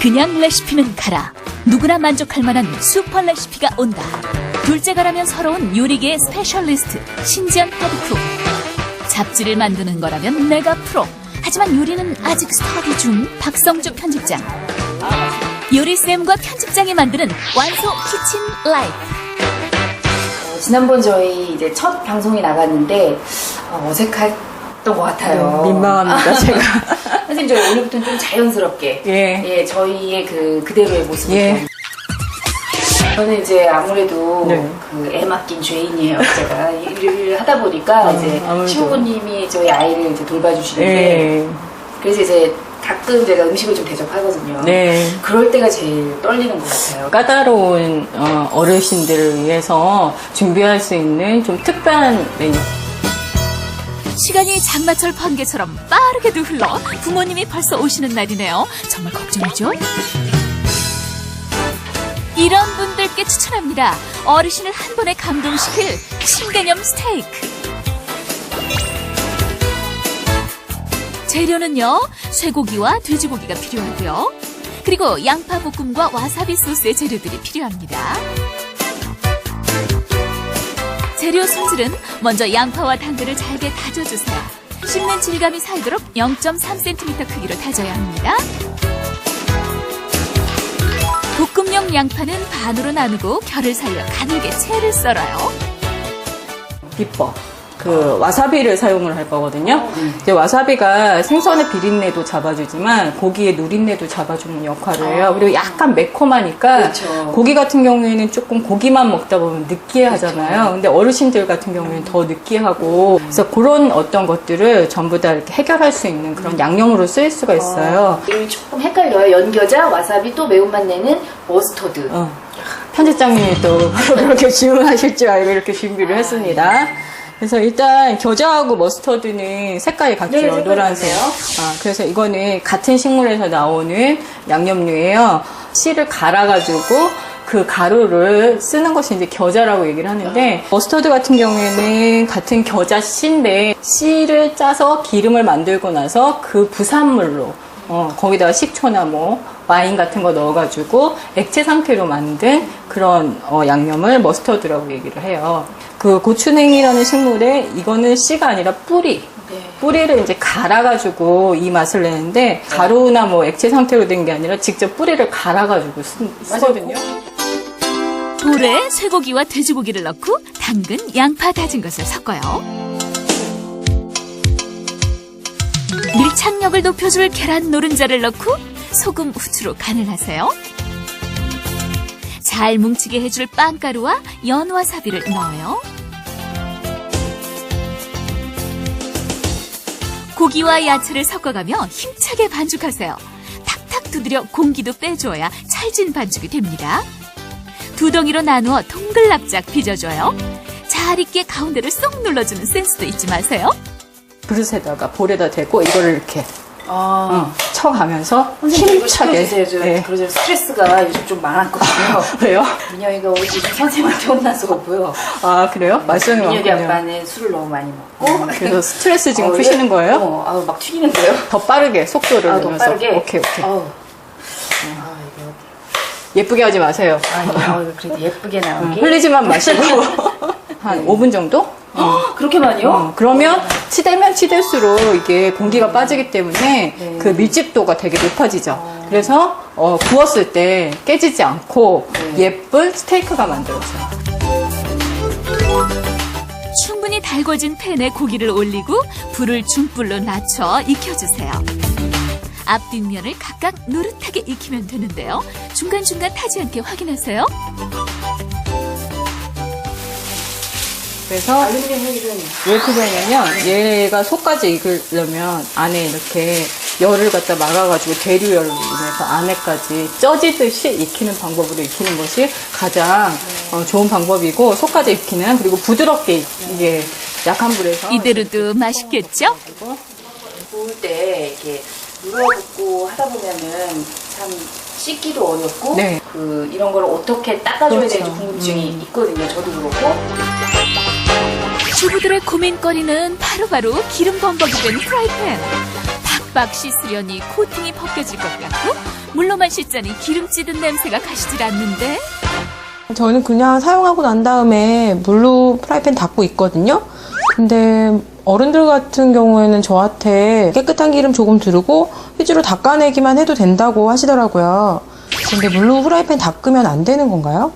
그냥 레시피는 가라. 누구나 만족할 만한 슈퍼 레시피가 온다. 둘째가라면 서러운 요리계의 스페셜리스트 신지연 헤드쿡. 잡지를 만드는 거라면 내가 프로. 하지만 요리는 아직 스터디 중 박성주 편집장. 요리쌤과 편집장이 만드는 완소 키친 라이프. 지난번 저희 이제 첫 방송이 나갔는데 어색했던 것 같아요. 민망합니다, 제가. 선생님, 저희 오늘부터는 좀 자연스럽게 예. 저희의 그대로의 모습을 예. 저는 이제 아무래도 네. 애 맡긴 죄인이에요. 제가 일을 하다 보니까 이제 아무래도. 시부모님이 저희 아이를 이제 돌봐주시는데 예. 그래서 이제 가끔 제가 음식을 좀 대접하거든요. 네. 그럴 때가 제일 떨리는 것 같아요. 까다로운 어르신들을 위해서 준비할 수 있는 좀 특별한 메뉴. 시간이 장마철 번개처럼 빠르게도 흘러 부모님이 벌써 오시는 날이네요. 정말 걱정이죠? 이런 분들께 추천합니다. 어르신을 한 번에 감동시킬 신개념 스테이크. 재료는요, 쇠고기와 돼지고기가 필요하고요. 그리고 양파 볶음과 와사비 소스의 재료들이 필요합니다. 재료 손질은 먼저 양파와 당근을 잘게 다져주세요. 씹는 질감이 살도록 0.3cm 크기로 다져야 합니다. 볶음용 양파는 반으로 나누고 결을 살려 가늘게 채를 썰어요. 비법. 와사비를 사용을 할 거거든요. 이제 와사비가 생선의 비린내도 잡아주지만 고기의 누린내도 잡아주는 역할을 해요. 그리고 약간 매콤하니까 그렇죠. 고기 같은 경우에는 조금 고기만 먹다 보면 느끼하잖아요. 그렇죠. 근데 어르신들 같은 경우에는 더 느끼하고 그래서 그런 어떤 것들을 전부 다 이렇게 해결할 수 있는 그런 양념으로 쓰일 수가 있어요. 이름이 조금 헷갈려요. 연겨자, 와사비, 또 매운맛 내는 머스터드. 편집장님이 또 그렇게 주문하실 줄 알고 이렇게 준비를 했습니다. 그래서 일단 겨자하고 머스터드는 색깔이 같아요. 네, 노란색. 그래서 이거는 같은 식물에서 나오는 양념류예요. 씨를 갈아가지고 그 가루를 쓰는 것이 이제 겨자라고 얘기를 하는데 머스터드 같은 경우에는 같은 겨자 씨인데 씨를 짜서 기름을 만들고 나서 그 부산물로 거기다가 식초나 뭐 와인 같은 거 넣어가지고 액체 상태로 만든 그런 양념을 머스터드라고 얘기를 해요. 그 고추냉이라는 식물에 이거는 씨가 아니라 뿌리. 뿌리를 이제 갈아가지고 이 맛을 내는데 가루나 뭐 액체 상태로 된 게 아니라 직접 뿌리를 갈아가지고 쓰거든요. 볼에 쇠고기와 돼지고기를 넣고 당근, 양파 다진 것을 섞어요. 밀착력을 높여줄 계란 노른자를 넣고 소금, 후추로 간을 하세요. 잘 뭉치게 해줄 빵가루와 연와사비를 넣어요. 고기와 야채를 섞어가며 힘차게 반죽하세요. 탁탁 두드려 공기도 빼줘야 찰진 반죽이 됩니다. 두 덩이로 나누어 동글락작 빚어줘요. 잘 익게 가운데를 쏙 눌러주는 센스도 잊지 마세요. 그릇에다가 볼에다 대고 이거를 이렇게 쳐가면서 선생님 이거 힘차게. 시켜주세요. 네. 그러죠. 스트레스가 요즘 좀 많았거든요. 왜요? 민혁이가 요즘 선생님한테 혼나서고요. 아 그래요? 말썽이 민혁이 많군요. 아빠는 술을 너무 많이 먹고 그래서 스트레스 지금 푸시는 거예요? 막 튀기는데요. 더 빠르게 속도를 더 내면서. 빠르게. 오케이. 이거 예쁘게 하지 마세요. 그래도 예쁘게 나오게. 흘리지만 마시고 한 5분 정도? 그렇게 많이요? 그러면 치대면 치댈수록 이게 공기가 빠지기 때문에 그 밀집도가 되게 높아지죠. 그래서 구웠을 때 깨지지 않고 예쁜 스테이크가 만들어져요. 충분히 달궈진 팬에 고기를 올리고 불을 중불로 낮춰 익혀주세요. 앞뒷면을 각각 노릇하게 익히면 되는데요. 중간중간 타지 않게 확인하세요. 그래서 알루미늄 호일은 왜 필요하냐면 얘가 속까지 익으려면 안에 이렇게 열을 갖다 막아가지고 대류열로 인해서 안에까지 쪄지듯이 익히는 방법으로 익히는 것이 가장 좋은 방법이고 속까지 익히는 그리고 부드럽게 이게 약한 불에서 이대로도 맛있겠죠? 구울 때 이렇게 눌러붙고 하다 보면은 참 씻기도 어렵고 네. 이런 걸 어떻게 닦아줘야 그렇죠. 되는지 궁금증이 있거든요. 저도 그렇고. 주부들의 고민거리는 바로바로 기름 범벅이 된 프라이팬. 빡빡 씻으려니 코팅이 벗겨질 것 같고 물로만 씻자니 기름 찌든 냄새가 가시질 않는데. 저는 그냥 사용하고 난 다음에 물로 프라이팬 닦고 있거든요. 근데 어른들 같은 경우에는 저한테 깨끗한 기름 조금 두르고 휴지로 닦아내기만 해도 된다고 하시더라고요. 근데 물로 프라이팬 닦으면 안 되는 건가요?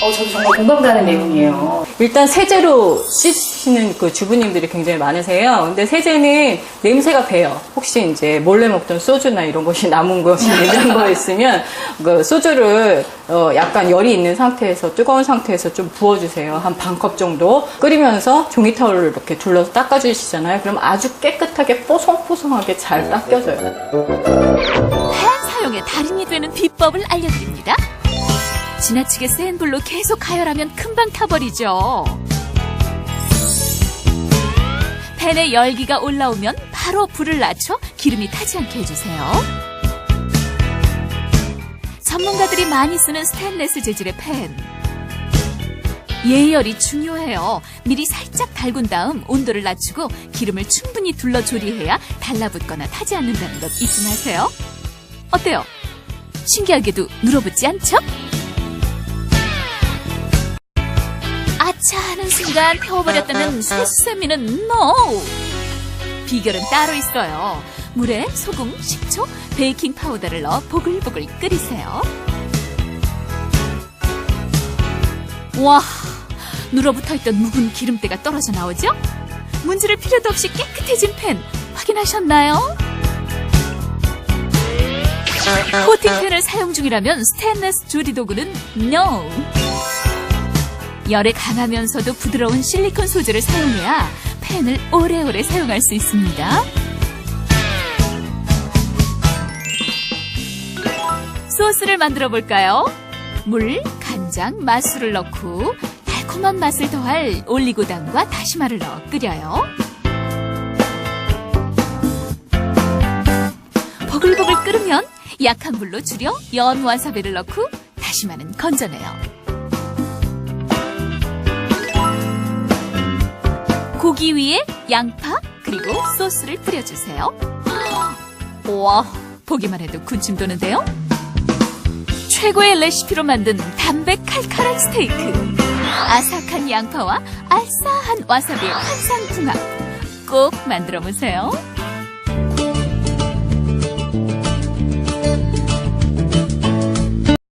저도 정말 공감 가는 내용이에요. 일단 세제로 씻으시는 그 주부님들이 굉장히 많으세요. 근데 세제는 냄새가 배요. 혹시 이제 몰래 먹던 소주나 이런 것이 남은 것이 이런 거 있으면 그 소주를 약간 열이 있는 상태에서 뜨거운 상태에서 좀 부어주세요. 한 반 컵 정도 끓이면서 종이타올을 이렇게 둘러서 닦아주시잖아요. 그럼 아주 깨끗하게 뽀송뽀송하게 잘 닦여져요. 다양한 사용의 달인이 되는 비법을 알려드립니다. 지나치게 센 불로 계속 가열하면 금방 타버리죠. 팬에 열기가 올라오면 바로 불을 낮춰 기름이 타지 않게 해주세요. 전문가들이 많이 쓰는 스테인리스 재질의 팬. 예열이 중요해요. 미리 살짝 달군 다음 온도를 낮추고 기름을 충분히 둘러 조리해야 달라붙거나 타지 않는다는 것 잊지 마세요. 어때요? 신기하게도 눌어붙지 않죠? 아차 하는 순간 태워버렸다는 쇠수세미는 NO! 비결은 따로 있어요. 물에 소금, 식초, 베이킹 파우더를 넣어 보글보글 끓이세요. 와, 눌어붙어있던 묵은 기름때가 떨어져 나오죠? 문지를 필요도 없이 깨끗해진 팬 확인하셨나요? 코팅팬을 사용 중이라면 스테인리스 조리도구는 NO! 열에 강하면서도 부드러운 실리콘 소재를 사용해야 팬을 오래오래 사용할 수 있습니다. 소스를 만들어 볼까요? 물, 간장, 맛술을 넣고 달콤한 맛을 더할 올리고당과 다시마를 넣어 끓여요. 보글보글 끓으면 약한 불로 줄여 연 와사비를 넣고 다시마는 건져내요. 고기 위에 양파 그리고 소스를 뿌려주세요. 와, 보기만 해도 군침 도는데요. 최고의 레시피로 만든 담백 칼칼한 스테이크. 아삭한 양파와 알싸한 와사비의 환상궁합 꼭 만들어 보세요.